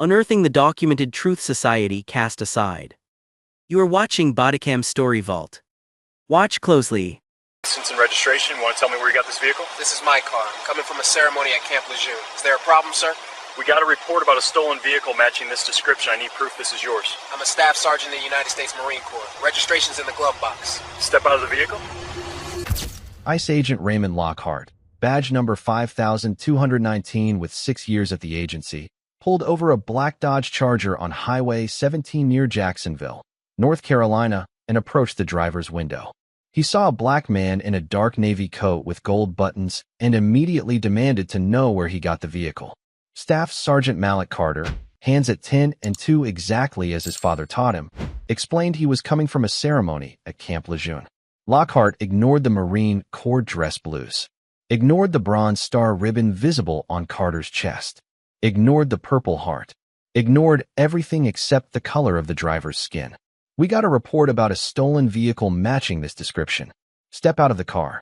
Unearthing the documented truth society cast aside. You are watching Bodycam Story Vault. Watch closely. License and registration. You want to tell me where you got this vehicle? This is my car. I'm coming from a ceremony at Camp Lejeune. Is there a problem, sir? We got a report about a stolen vehicle matching this description. I need proof this is yours. I'm a staff sergeant in the United States Marine Corps. Registration's in the glove box. Step out of the vehicle. ICE Agent Raymond Lockhart, badge number 5219 with 6 years at the agency, pulled over a black Dodge Charger on Highway 17 near Jacksonville, North Carolina, and approached the driver's window. He saw a black man in a dark navy coat with gold buttons and immediately demanded to know where he got the vehicle. Staff Sergeant Malik Carter, hands at 10 and 2 exactly as his father taught him, explained he was coming from a ceremony at Camp Lejeune. Lockhart ignored the Marine Corps dress blues, ignored the Bronze Star ribbon visible on Carter's chest, ignored the Purple Heart, ignored everything except the color of the driver's skin. We got a report about a stolen vehicle matching this description. Step out of the car.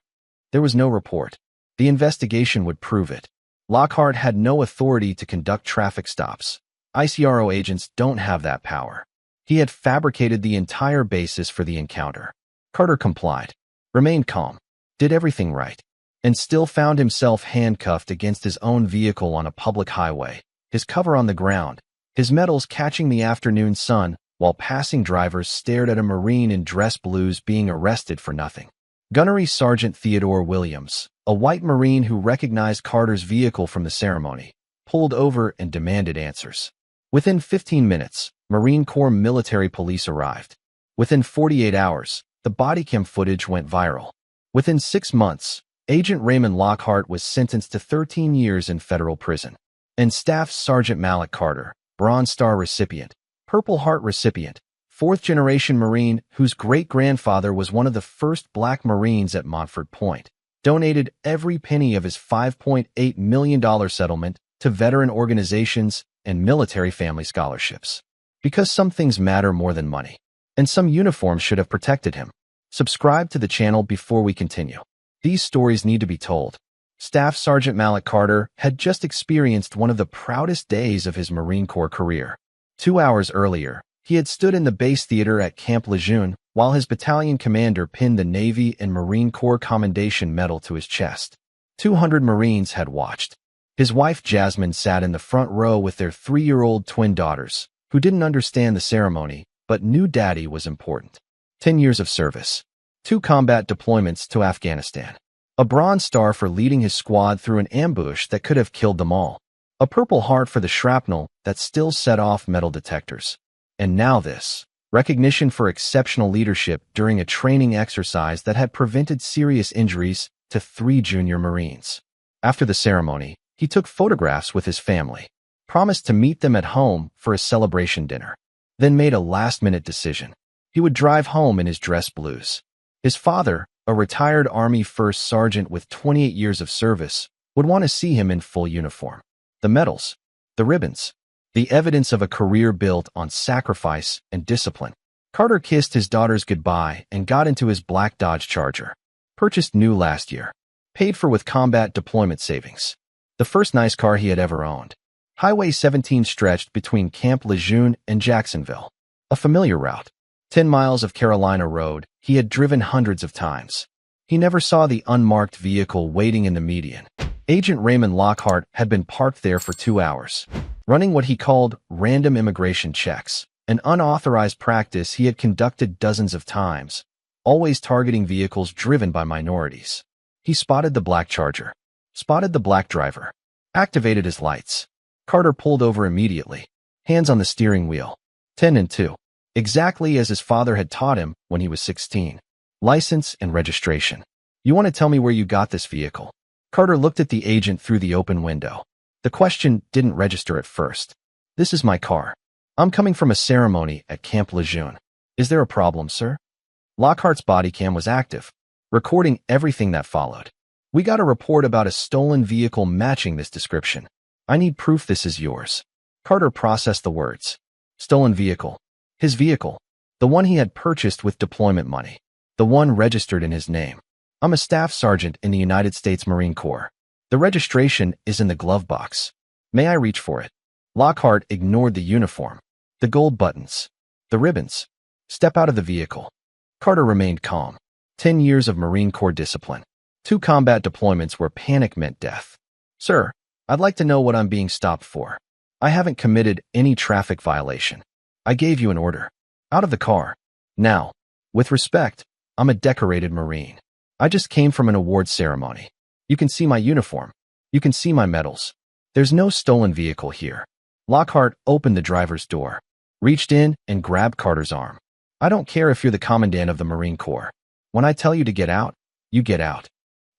There was no report. The investigation would prove it. Lockhart had no authority to conduct traffic stops. ICRO agents don't have that power. He had fabricated the entire basis for the encounter. Carter complied, remained calm, did everything right, and still found himself handcuffed against his own vehicle on a public highway, his cover on the ground, his medals catching the afternoon sun, while passing drivers stared at a Marine in dress blues being arrested for nothing. Gunnery Sergeant Theodore Williams, a white Marine who recognized Carter's vehicle from the ceremony, pulled over and demanded answers. Within 15 minutes, Marine Corps military police arrived. Within 48 hours, the Bodycam footage went viral. Within 6 months, Agent Raymond Lockhart was sentenced to 13 years in federal prison. And Staff Sergeant Malik Carter, Bronze Star recipient, Purple Heart recipient, fourth-generation Marine whose great-grandfather was one of the first black Marines at Montford Point, donated every penny of his $5.8 million settlement to veteran organizations and military family scholarships. Because some things matter more than money, and some uniforms should have protected him. Subscribe to the channel before we continue. These stories need to be told. Staff Sergeant Malik Carter had just experienced one of the proudest days of his Marine Corps career. 2 hours earlier, he had stood in the base theater at Camp Lejeune while his battalion commander pinned the Navy and Marine Corps Commendation Medal to his chest. 200 Marines had watched. His wife Jasmine sat in the front row with their 3-year-old twin daughters, who didn't understand the ceremony, but knew Daddy was important. 10 years of service. 2 combat deployments to Afghanistan. A Bronze Star for leading his squad through an ambush that could have killed them all. A Purple Heart for the shrapnel that still set off metal detectors. And now this. Recognition for exceptional leadership during a training exercise that had prevented serious injuries to 3 junior Marines. After the ceremony, he took photographs with his family, promised to meet them at home for a celebration dinner, then made a last-minute decision. He would drive home in his dress blues. His father, a retired Army First Sergeant with 28 years of service, would want to see him in full uniform. The medals, the ribbons, the evidence of a career built on sacrifice and discipline. Carter kissed his daughters goodbye and got into his black Dodge Charger, purchased new last year, paid for with combat deployment savings. The first nice car he had ever owned. Highway 17 stretched between Camp Lejeune and Jacksonville, a familiar route. 10 miles of Carolina road he had driven hundreds of times. He never saw the unmarked vehicle waiting in the median. Agent Raymond Lockhart had been parked there for 2 hours, running what he called random immigration checks, an unauthorized practice he had conducted dozens of times, always targeting vehicles driven by minorities. He spotted the black Charger, spotted the black driver, activated his lights. Carter pulled over immediately, hands on the steering wheel. 10 and 2. Exactly as his father had taught him when he was 16. License and registration. You want to tell me where you got this vehicle? Carter looked at the agent through the open window. The question didn't register at first. This is my car. I'm coming from a ceremony at Camp Lejeune. Is there a problem, sir? Lockhart's Bodycam was active, recording everything that followed. We got a report about a stolen vehicle matching this description. I need proof this is yours. Carter processed the words. Stolen vehicle. His vehicle. The one he had purchased with deployment money. The one registered in his name. I'm a staff sergeant in the United States Marine Corps. The registration is in the glove box. May I reach for it? Lockhart ignored the uniform, the gold buttons, the ribbons. Step out of the vehicle. Carter remained calm. 10 years of Marine Corps discipline. 2 combat deployments where panic meant death. Sir, I'd like to know what I'm being stopped for. I haven't committed any traffic violation. I gave you an order. Out of the car. Now, with respect, I'm a decorated Marine. I just came from an award ceremony. You can see my uniform. You can see my medals. There's no stolen vehicle here. Lockhart opened the driver's door, reached in and grabbed Carter's arm. I don't care if you're the commandant of the Marine Corps. When I tell you to get out, you get out.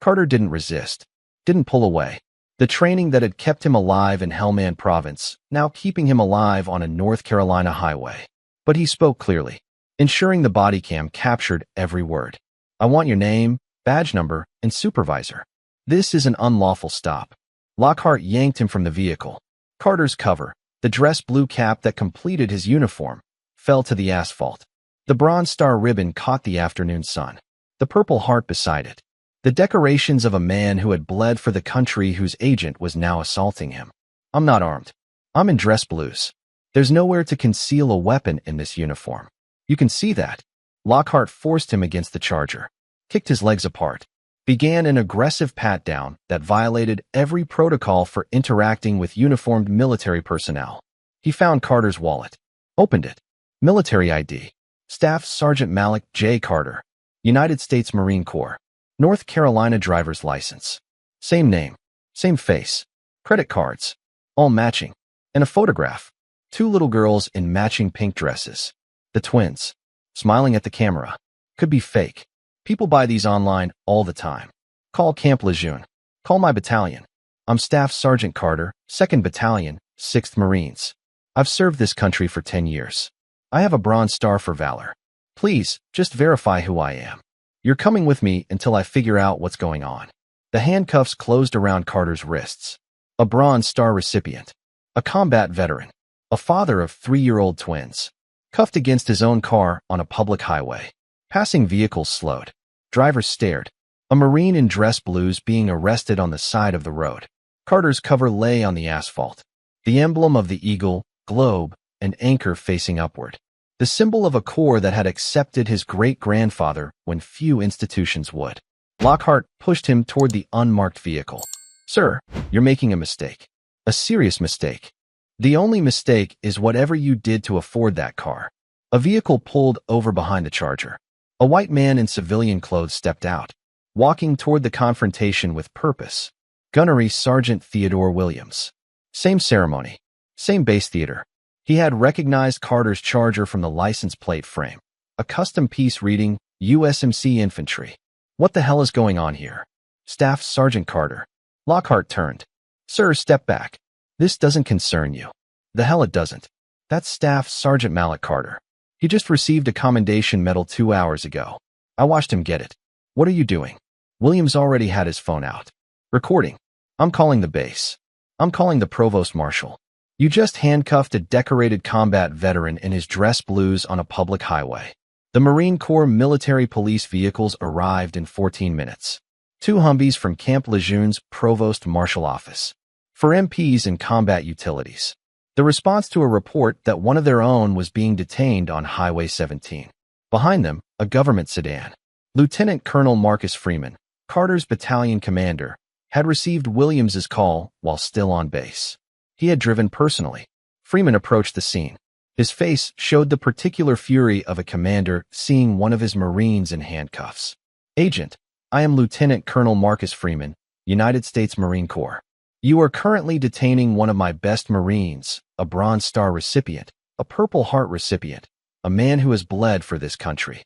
Carter didn't resist, didn't pull away. The training that had kept him alive in Helmand Province, now keeping him alive on a North Carolina highway. But he spoke clearly, ensuring the Bodycam captured every word. I want your name, badge number, and supervisor. This is an unlawful stop. Lockhart yanked him from the vehicle. Carter's cover, the dress blue cap that completed his uniform, fell to the asphalt. The Bronze Star ribbon caught the afternoon sun. The Purple Heart beside it. The decorations of a man who had bled for the country whose agent was now assaulting him. I'm not armed. I'm in dress blues. There's nowhere to conceal a weapon in this uniform. You can see that. Lockhart forced him against the charger, kicked his legs apart, began an aggressive pat-down that violated every protocol for interacting with uniformed military personnel. He found Carter's wallet, opened it. Military ID. Staff Sergeant Malik J. Carter, United States Marine Corps. North Carolina driver's license. Same name, same face. Credit cards, all matching. And a photograph. 2 little girls in matching pink dresses. The twins, smiling at the camera. Could be fake. People buy these online all the time. Call Camp Lejeune. Call my battalion. I'm Staff Sergeant Carter, 2nd Battalion, 6th Marines. I've served this country for 10 years. I have a Bronze Star for valor. Please, just verify who I am. You're coming with me until I figure out what's going on. The handcuffs closed around Carter's wrists. A Bronze Star recipient. A combat veteran. A father of 3-year-old twins. Cuffed against his own car on a public highway. Passing vehicles slowed. Drivers stared. A Marine in dress blues being arrested on the side of the road. Carter's cover lay on the asphalt. The emblem of the eagle, globe, and anchor facing upward. The symbol of a corps that had accepted his great-grandfather when few institutions would. Lockhart pushed him toward the unmarked vehicle. Sir, you're making a mistake. A serious mistake. The only mistake is whatever you did to afford that car. A vehicle pulled over behind the charger. A white man in civilian clothes stepped out, walking toward the confrontation with purpose. Gunnery Sergeant Theodore Williams. Same ceremony. Same base theater. He had recognized Carter's charger from the license plate frame. A custom piece reading, USMC Infantry. What the hell is going on here? Staff Sergeant Carter. Lockhart turned. Sir, step back. This doesn't concern you. The hell it doesn't. That's Staff Sergeant Malik Carter. He just received a commendation medal 2 hours ago. I watched him get it. What are you doing? Williams already had his phone out. Recording. I'm calling the base. I'm calling the Provost Marshal. You just handcuffed a decorated combat veteran in his dress blues on a public highway. The Marine Corps military police vehicles arrived in 14 minutes. 2 Humvees from Camp Lejeune's Provost Marshal office. For MPs and combat utilities. The response to a report that one of their own was being detained on Highway 17. Behind them, a government sedan. Lieutenant Colonel Marcus Freeman, Carter's battalion commander, had received Williams's call while still on base. He had driven personally. Freeman approached the scene. His face showed the particular fury of a commander seeing one of his Marines in handcuffs. Agent, I am Lieutenant Colonel Marcus Freeman, United States Marine Corps. You are currently detaining one of my best Marines, a Bronze Star recipient, a Purple Heart recipient, a man who has bled for this country.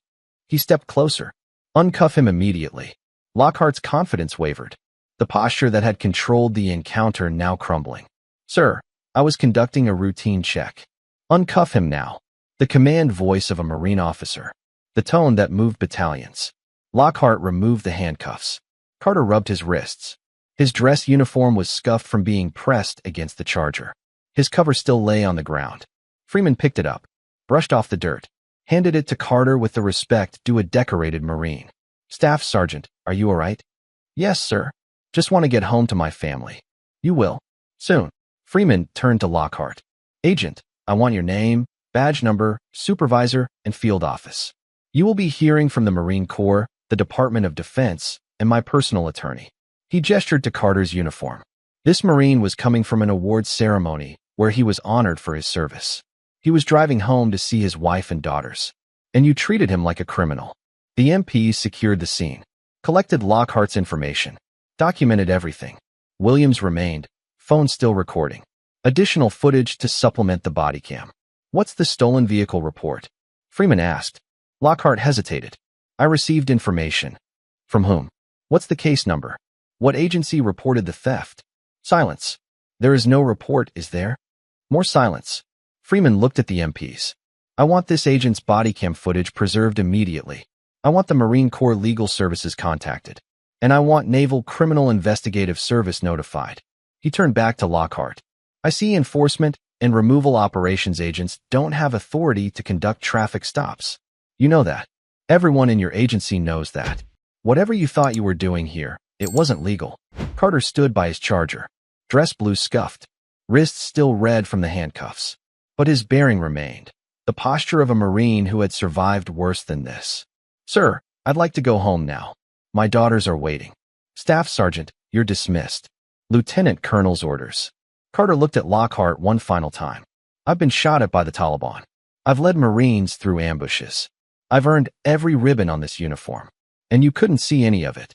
He stepped closer. Uncuff him immediately. Lockhart's confidence wavered. The posture that had controlled the encounter now crumbling. Sir, I was conducting a routine check. Uncuff him now. The command voice of a Marine officer. The tone that moved battalions. Lockhart removed the handcuffs. Carter rubbed his wrists. His dress uniform was scuffed from being pressed against the charger. His cover still lay on the ground. Freeman picked it up, brushed off the dirt, handed it to Carter with the respect due a decorated Marine. Staff Sergeant, are you all right? Yes, sir. Just want to get home to my family. You will. Soon. Freeman turned to Lockhart. Agent, I want your name, badge number, supervisor, and field office. You will be hearing from the Marine Corps, the Department of Defense, and my personal attorney. He gestured to Carter's uniform. This Marine was coming from an awards ceremony where he was honored for his service. He was driving home to see his wife and daughters. And you treated him like a criminal. The MPs secured the scene, collected Lockhart's information, documented everything. Williams remained, phone still recording. Additional footage to supplement the body cam. What's the stolen vehicle report? Freeman asked. Lockhart hesitated. I received information. From whom? What's the case number? What agency reported the theft? Silence. There is no report, is there? More silence. Freeman looked at the MPs. I want this agent's body cam footage preserved immediately. I want the Marine Corps Legal Services contacted. And I want Naval Criminal Investigative Service notified. He turned back to Lockhart. I see enforcement and removal operations agents don't have authority to conduct traffic stops. You know that. Everyone in your agency knows that. Whatever you thought you were doing here, it wasn't legal. Carter stood by his charger. Dress blue scuffed. Wrists still red from the handcuffs. But his bearing remained. The posture of a Marine who had survived worse than this. Sir, I'd like to go home now. My daughters are waiting. Staff Sergeant, you're dismissed. Lieutenant Colonel's orders. Carter looked at Lockhart one final time. I've been shot at by the Taliban. I've led Marines through ambushes. I've earned every ribbon on this uniform. And you couldn't see any of it.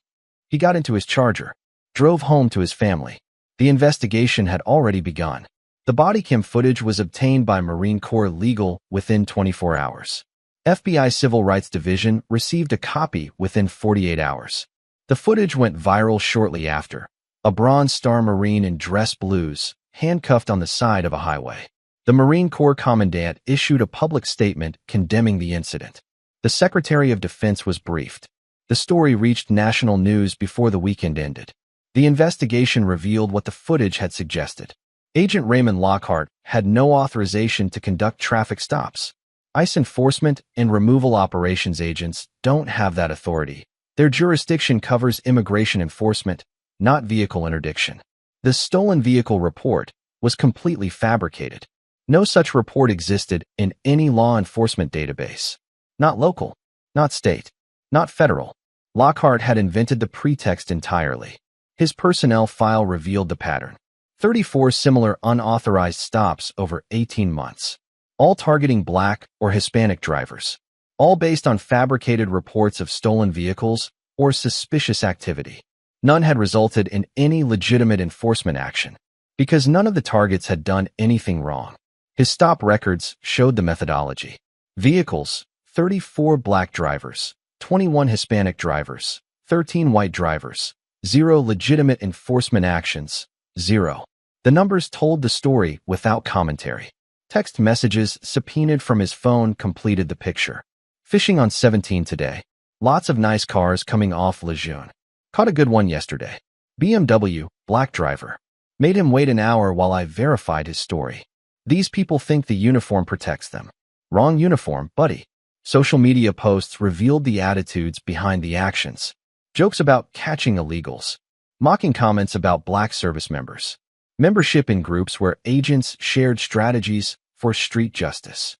He got into his charger, drove home to his family. The investigation had already begun. The body cam footage was obtained by Marine Corps Legal within 24 hours. FBI Civil Rights Division received a copy within 48 hours. The footage went viral shortly after. A Bronze Star Marine in dress blues, handcuffed on the side of a highway. The Marine Corps Commandant issued a public statement condemning the incident. The Secretary of Defense was briefed. The story reached national news before the weekend ended. The investigation revealed what the footage had suggested. Agent Raymond Lockhart had no authorization to conduct traffic stops. ICE enforcement and removal operations agents don't have that authority. Their jurisdiction covers immigration enforcement, not vehicle interdiction. The stolen vehicle report was completely fabricated. No such report existed in any law enforcement database. Not local, not state, not federal. Lockhart had invented the pretext entirely. His personnel file revealed the pattern. 34 similar unauthorized stops over 18 months. All targeting Black or Hispanic drivers. All based on fabricated reports of stolen vehicles or suspicious activity. None had resulted in any legitimate enforcement action, because none of the targets had done anything wrong. His stop records showed the methodology. Vehicles, 34 Black drivers, 21 Hispanic drivers, 13 white drivers, 0 legitimate enforcement actions, 0. The numbers told the story without commentary. Text messages subpoenaed from his phone completed the picture. Fishing on 17 today. Lots of nice cars coming off Lejeune. Caught a good one yesterday. BMW, Black driver. Made him wait an hour while I verified his story. These people think the uniform protects them. Wrong uniform, buddy. Social media posts revealed the attitudes behind the actions. Jokes about catching illegals. Mocking comments about Black service members. Membership in groups where agents shared strategies for street justice.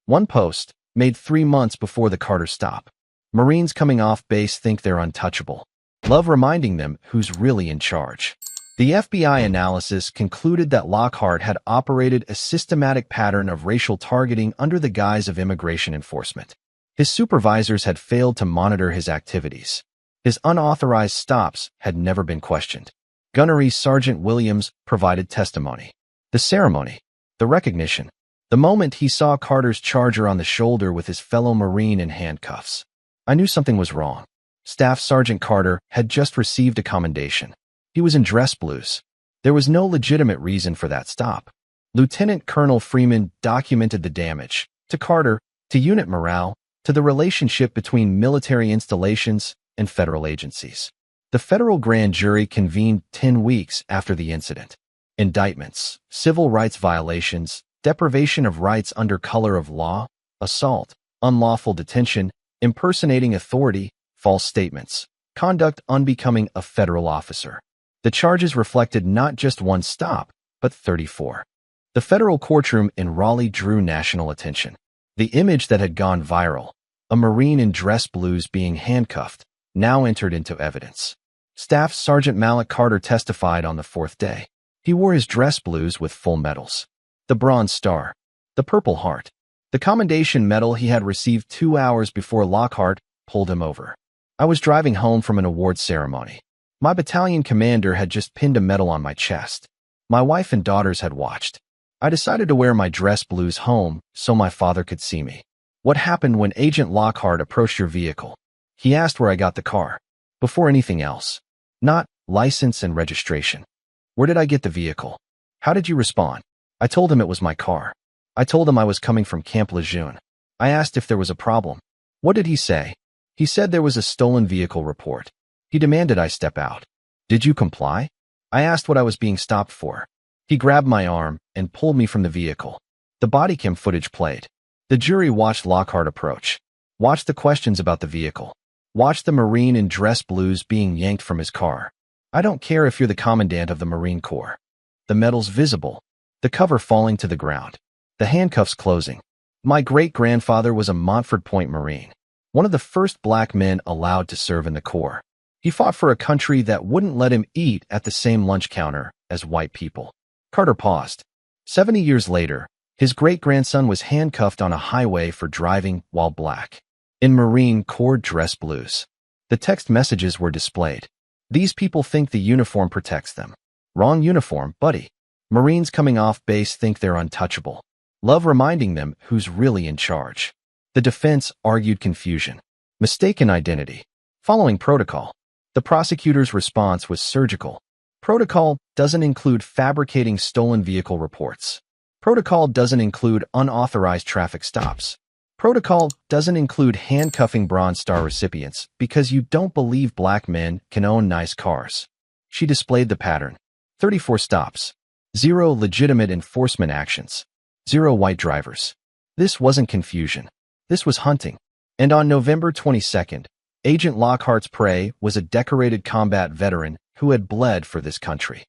One post, made 3 months before the Carter stop. Marines coming off base think they're untouchable. Love reminding them who's really in charge. The FBI analysis concluded that Lockhart had operated a systematic pattern of racial targeting under the guise of immigration enforcement. His supervisors had failed to monitor his activities. His unauthorized stops had never been questioned. Gunnery Sergeant Williams provided testimony. The ceremony, the recognition, the moment he saw Carter's charger on the shoulder with his fellow Marine in handcuffs. I knew something was wrong. Staff Sergeant Carter had just received a commendation. He was in dress blues. There was no legitimate reason for that stop. Lieutenant Colonel Freeman documented the damage, to Carter, to unit morale, to the relationship between military installations and federal agencies. The federal grand jury convened 10 weeks after the incident. Indictments, civil rights violations, deprivation of rights under color of law, assault, unlawful detention, impersonating authority, false statements, conduct unbecoming a federal officer. The charges reflected not just one stop, but 34. The federal courtroom in Raleigh drew national attention. The image that had gone viral, a Marine in dress blues being handcuffed, now entered into evidence. Staff Sergeant Malik Carter testified on the fourth day. He wore his dress blues with full medals. The Bronze Star, the Purple Heart, the Commendation Medal he had received 2 hours before Lockhart pulled him over. I was driving home from an awards ceremony. My battalion commander had just pinned a medal on my chest. My wife and daughters had watched. I decided to wear my dress blues home so my father could see me. What happened when Agent Lockhart approached your vehicle? He asked where I got the car. Before anything else. Not license and registration. Where did I get the vehicle? How did you respond? I told him it was my car. I told him I was coming from Camp Lejeune. I asked if there was a problem. What did he say? He said there was a stolen vehicle report. He demanded I step out. Did you comply? I asked what I was being stopped for. He grabbed my arm and pulled me from the vehicle. The bodycam footage played. The jury watched Lockhart approach. Watched the questions about the vehicle. Watched the Marine in dress blues being yanked from his car. I don't care if you're the commandant of the Marine Corps. The medal's visible. The cover falling to the ground. The handcuffs closing. My great-grandfather was a Montford Point Marine, one of the first black men allowed to serve in the Corps. He fought for a country that wouldn't let him eat at the same lunch counter as white people. Carter paused. 70 years later, his great-grandson was handcuffed on a highway for driving while black. In Marine Corps dress blues. The text messages were displayed. These people think the uniform protects them. Wrong uniform, buddy. Marines coming off base think they're untouchable. Love reminding them who's really in charge. The defense argued confusion. Mistaken identity. Following protocol. The prosecutor's response was surgical. Protocol doesn't include fabricating stolen vehicle reports. Protocol doesn't include unauthorized traffic stops. Protocol doesn't include handcuffing Bronze Star recipients because you don't believe black men can own nice cars. She displayed the pattern. 34 stops. 0 legitimate enforcement actions. 0 white drivers. This wasn't confusion. This was hunting. And on November 22nd, Agent Lockhart's prey was a decorated combat veteran who had bled for this country.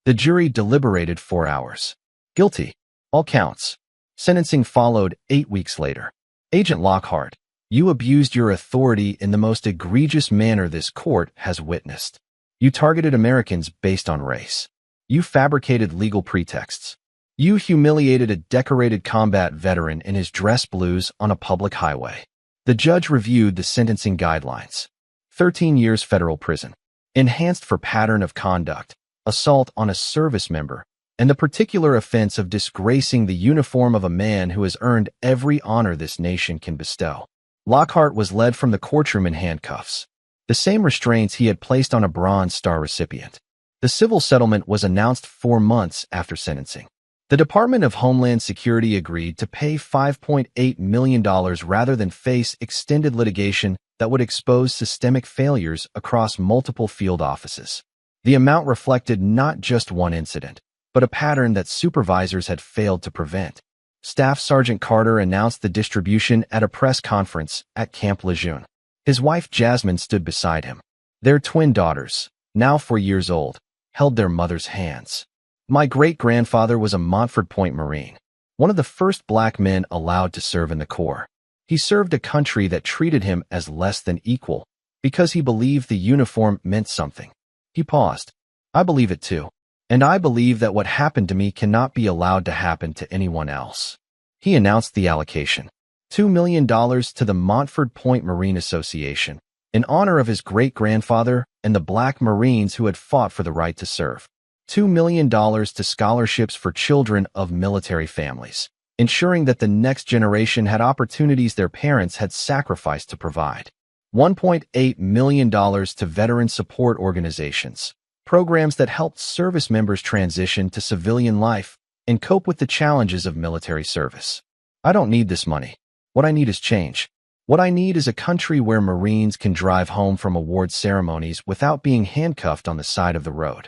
The jury deliberated 4 hours. Guilty. All counts. Sentencing followed 8 weeks later. Agent Lockhart, you abused your authority in the most egregious manner this court has witnessed. You targeted Americans based on race. You fabricated legal pretexts. You humiliated a decorated combat veteran in his dress blues on a public highway. The judge reviewed the sentencing guidelines. 13 years federal prison. Enhanced for pattern of conduct, assault on a service member, and the particular offense of disgracing the uniform of a man who has earned every honor this nation can bestow. Lockhart was led from the courtroom in handcuffs, the same restraints he had placed on a Bronze Star recipient. The civil settlement was announced 4 months after sentencing. The Department of Homeland Security agreed to pay $5.8 million rather than face extended litigation that would expose systemic failures across multiple field offices. The amount reflected not just one incident, but a pattern that supervisors had failed to prevent. Staff Sergeant Carter announced the distribution at a press conference at Camp Lejeune. His wife Jasmine stood beside him. Their twin daughters, now 4 years old, held their mother's hands. My great-grandfather was a Montford Point Marine, one of the first black men allowed to serve in the Corps. He served a country that treated him as less than equal because he believed the uniform meant something. He paused. I believe it too. And I believe that what happened to me cannot be allowed to happen to anyone else. He announced the allocation. $2 million to the Montford Point Marine Association, in honor of his great-grandfather and the black Marines who had fought for the right to serve. $2 million to scholarships for children of military families, ensuring that the next generation had opportunities their parents had sacrificed to provide. $1.8 million to veteran support organizations, programs that helped service members transition to civilian life and cope with the challenges of military service. I don't need this money. What I need is change. What I need is a country where Marines can drive home from award ceremonies without being handcuffed on the side of the road.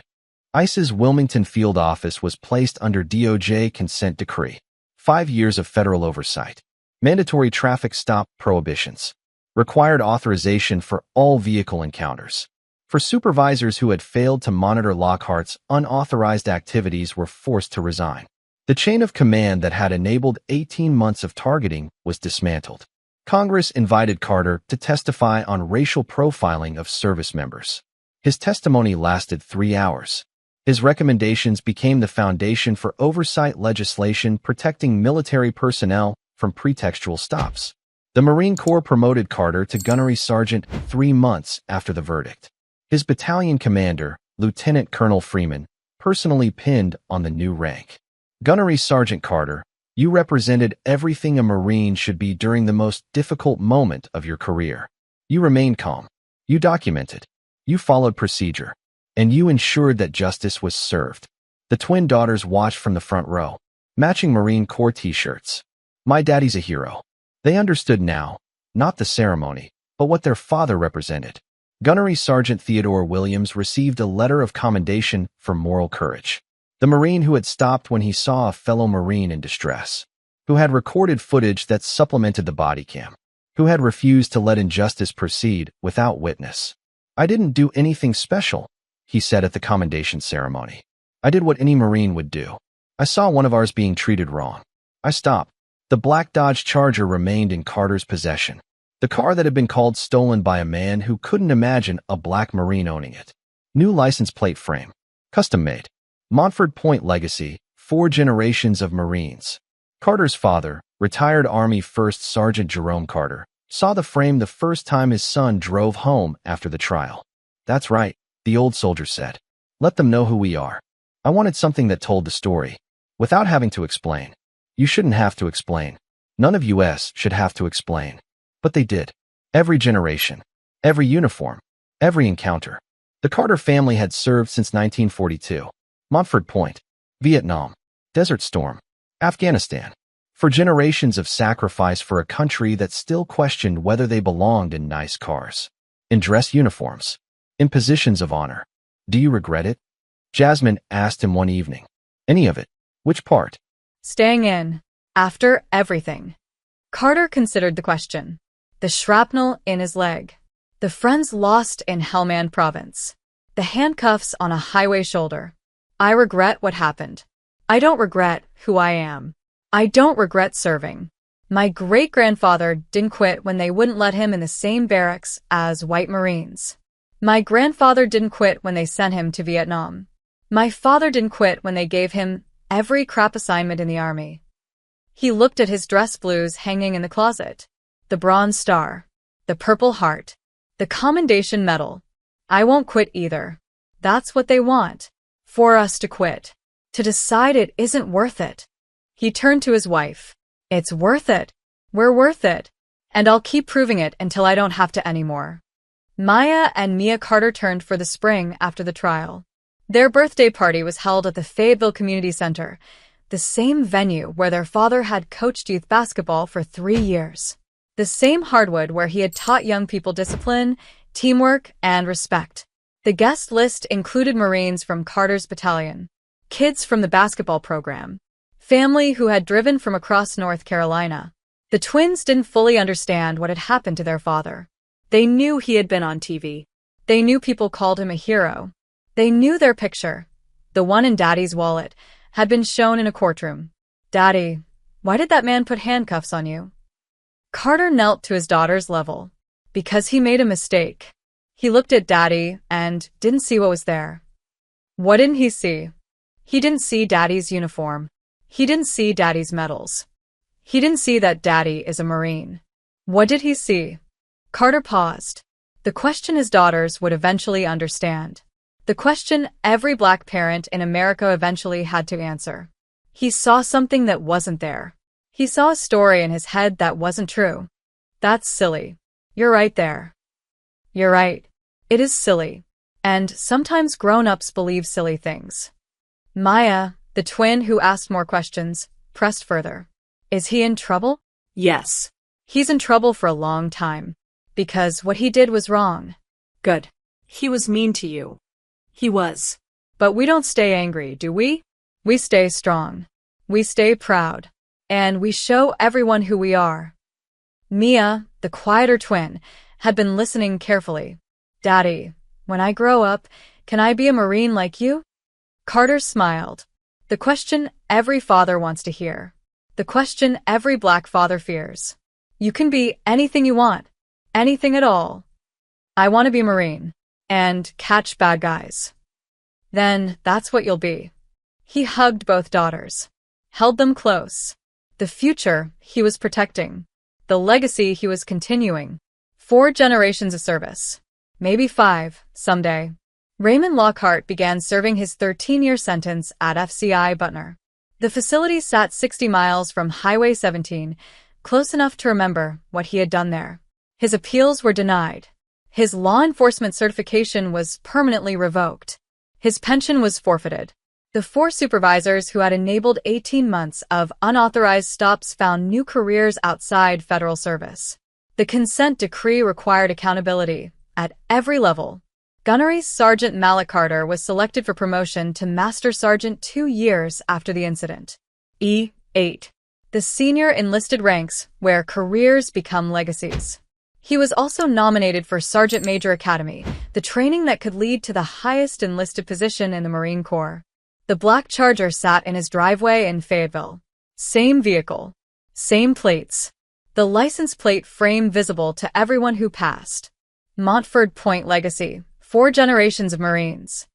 ICE's Wilmington field office was placed under DOJ consent decree. 5 years of federal oversight. Mandatory traffic stop prohibitions. Required authorization for all vehicle encounters. For supervisors who had failed to monitor Lockhart's unauthorized activities were forced to resign. The chain of command that had enabled 18 months of targeting was dismantled. Congress invited Carter to testify on racial profiling of service members. His testimony lasted 3 hours. His recommendations became the foundation for oversight legislation protecting military personnel from pretextual stops. The Marine Corps promoted Carter to gunnery sergeant 3 months after the verdict. His battalion commander, Lieutenant Colonel Freeman, personally pinned on the new rank. Gunnery Sergeant Carter, you represented everything a Marine should be during the most difficult moment of your career. You remained calm. You documented. You followed procedure. And you ensured that justice was served. The twin daughters watched from the front row, matching Marine Corps t-shirts. My daddy's a hero. They understood now, not the ceremony, but what their father represented. Gunnery Sergeant Theodore Williams received a letter of commendation for moral courage. The Marine who had stopped when he saw a fellow Marine in distress, who had recorded footage that supplemented the body cam, who had refused to let injustice proceed without witness. I didn't do anything special, he said at the commendation ceremony. I did what any Marine would do. I saw one of ours being treated wrong. I stopped. The black Dodge Charger remained in Carter's possession. The car that had been called stolen by a man who couldn't imagine a black Marine owning it. New license plate frame. Custom made. Montford Point legacy, 4 generations of Marines. Carter's father, retired Army First Sergeant Jerome Carter, saw the frame the first time his son drove home after the trial. That's right, the old soldier said. Let them know who we are. I wanted something that told the story, without having to explain. You shouldn't have to explain. None of us should have to explain. But they did. Every generation, every uniform, every encounter. The Carter family had served since 1942. Montford Point, Vietnam, Desert Storm, Afghanistan. For generations of sacrifice for a country that still questioned whether they belonged in nice cars, in dress uniforms, in positions of honor. Do you regret it? Jasmine asked him one evening. Any of it? Which part? Staying in. After everything. Carter considered the question. The shrapnel in his leg. The friends lost in Helmand Province. The handcuffs on a highway shoulder. I regret what happened. I don't regret who I am. I don't regret serving. My great-grandfather didn't quit when they wouldn't let him in the same barracks as white Marines. My grandfather didn't quit when they sent him to Vietnam. My father didn't quit when they gave him every crap assignment in the Army. He looked at his dress blues hanging in the closet. The Bronze Star, the Purple Heart, the Commendation Medal. I won't quit either. That's what they want. For us to quit. To decide it isn't worth it. He turned to his wife. It's worth it. We're worth it. And I'll keep proving it until I don't have to anymore. Maya and Mia Carter turned for the spring after the trial. Their birthday party was held at the Fayetteville Community Center, the same venue where their father had coached youth basketball for 3 years. The same hardwood where he had taught young people discipline, teamwork, and respect. The guest list included Marines from Carter's battalion, kids from the basketball program, family who had driven from across North Carolina. The twins didn't fully understand what had happened to their father. They knew he had been on TV. They knew people called him a hero. They knew their picture, the one in Daddy's wallet, had been shown in a courtroom. Daddy, why did that man put handcuffs on you? Carter knelt to his daughter's level. Because he made a mistake. He looked at Daddy and didn't see what was there. What didn't he see? He didn't see Daddy's uniform. He didn't see Daddy's medals. He didn't see that Daddy is a Marine. What did he see? Carter paused. The question his daughters would eventually understand. The question every black parent in America eventually had to answer. He saw something that wasn't there. He saw a story in his head that wasn't true. That's silly. You're right there. You're right. It is silly. And sometimes grown-ups believe silly things. Maya, the twin who asked more questions, pressed further. Is he in trouble? Yes. He's in trouble for a long time. Because what he did was wrong. Good. He was mean to you. He was. But we don't stay angry, do we? We stay strong. We stay proud. And we show everyone who we are. Mia, the quieter twin, had been listening carefully. Daddy, when I grow up, can I be a Marine like you? Carter smiled. The question every father wants to hear. The question every black father fears. You can be anything you want. Anything at all. I want to be a Marine. And catch bad guys. Then that's what you'll be. He hugged both daughters. Held them close. The future he was protecting. The legacy he was continuing. 4 generations of service. Maybe 5, someday. Raymond Lockhart began serving his 13-year sentence at FCI Butner. The facility sat 60 miles from Highway 17, close enough to remember what he had done there. His appeals were denied. His law enforcement certification was permanently revoked. His pension was forfeited. The 4 supervisors who had enabled 18 months of unauthorized stops found new careers outside federal service. The consent decree required accountability at every level. Gunnery Sergeant Malik Carter was selected for promotion to Master Sergeant 2 years after the incident. E8. The senior enlisted ranks where careers become legacies. He was also nominated for Sergeant Major Academy, the training that could lead to the highest enlisted position in the Marine Corps. The black Charger sat in his driveway in Fayetteville. Same vehicle. Same plates. The license plate frame visible to everyone who passed. Montford Point legacy. 4 generations of Marines.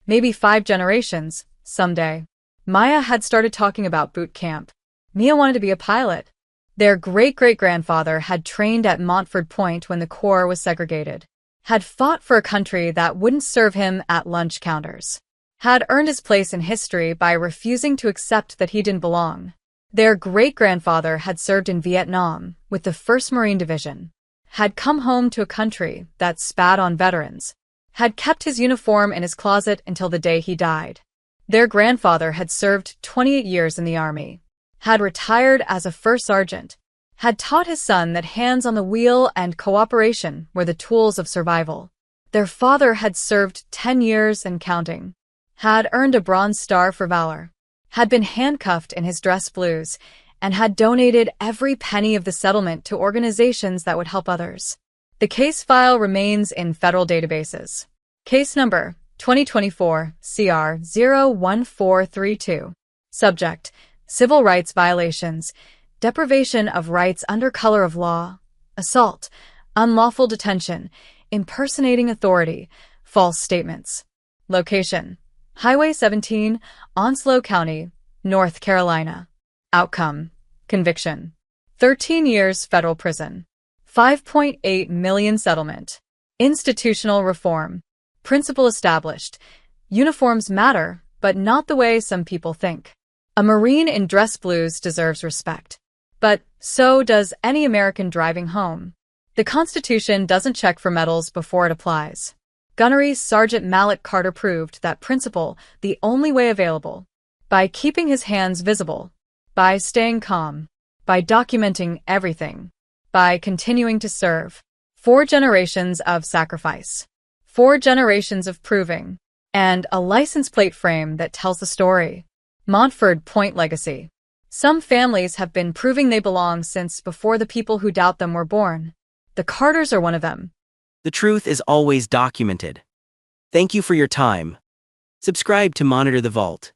Maybe 5 generations, someday. Maya had started talking about boot camp. Mia wanted to be a pilot. Their great-great-grandfather had trained at Montford Point when the Corps was segregated. Had fought for a country that wouldn't serve him at lunch counters. Had earned his place in history by refusing to accept that he didn't belong. Their great-grandfather had served in Vietnam with the 1st Marine Division. Had come home to a country that spat on veterans. Had kept his uniform in his closet until the day he died. Their grandfather had served 28 years in the Army. Had retired as a 1st sergeant. Had taught his son that hands on the wheel and cooperation were the tools of survival. Their father had served 10 years and counting. Had earned a Bronze Star for valor. Had been handcuffed in his dress blues, and had donated every penny of the settlement to organizations that would help others. The case file remains in federal databases. Case number 2024 CR 01432. Subject: Civil rights violations, deprivation of rights under color of law, assault, unlawful detention, impersonating authority, false statements. Location: Highway 17, Onslow County, North Carolina. Outcome: conviction. 13 years federal prison. $5.8 million settlement. Institutional reform. Principle established. Uniforms matter, but not the way some people think. A Marine in dress blues deserves respect. But so does any American driving home. The Constitution doesn't check for medals before it applies. Gunnery Sergeant Malik Carter proved that principle the only way available. By keeping his hands visible. By staying calm. By documenting everything. By continuing to serve. 4 generations of sacrifice. 4 generations of proving. And a license plate frame that tells the story. Montford Point legacy. Some families have been proving they belong since before the people who doubt them were born. The Carters are one of them. The truth is always documented. Thank you for your time. Subscribe to Monitor the Vault.